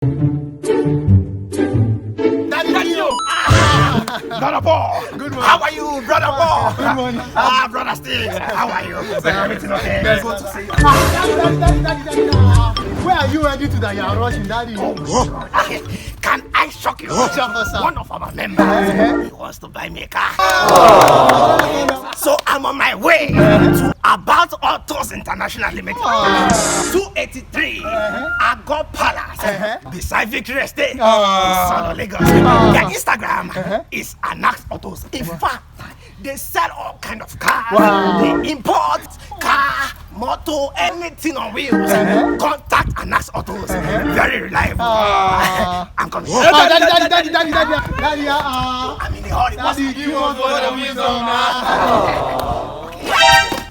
Brother Paul. Good morning. How are you, Brother Paul? Good morning. Brother Steve. How are you? Everything okay? Yes, good to see you. Daddy. Where are you ready to that? You are rushing, Daddy. Can I shock you? Shock us, sir. One of our members he wants to buy me a car. So I'm on my way to About Autos International Limited. 283 Agor Palace beside Victory Estate, Solo Lagos. Their Instagram is Anax Autos. In fact, they sell all kind of cars. They import car, motor, anything on wheels. Contact Anax Autos. Very reliable. I'm coming. Daddy. I'm in a hurry. Daddy, give us what the wisdom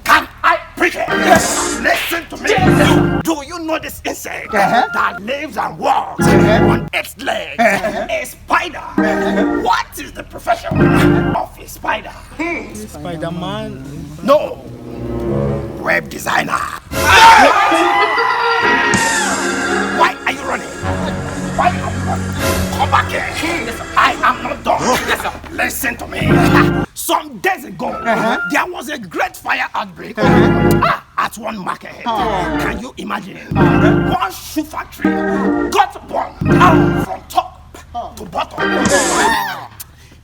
Can I preach it? Yes. Listen to me. Do you know this insect that lives and walks on its legs? A spider. What is the profession of a spider? Spider-Man. No. Web designer. Why are you running? Why are you running? Come back here. Listen, I am not done. Listen to me. Some days ago, there was a great fire outbreak at one market. Can you imagine? One shoe factory got burned from top to bottom.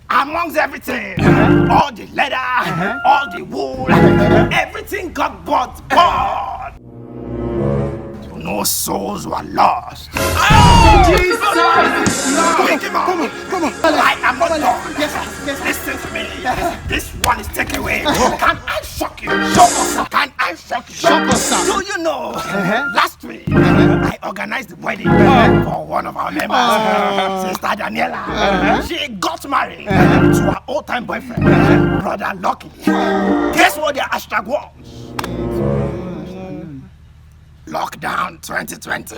Amongst everything, all the leather, all the wool, everything got burned. No souls were lost. Jesus! Come on. I am not done. Yes. Listen to me. This one is taken away. Can I shock you? Can I shock you? Shock us, sir. Do you know? Last week, I organized the wedding for one of our members, Sister Daniela. She got married to her old-time boyfriend, Brother Lucky. Guess what their hashtag was? Lockdown 2020.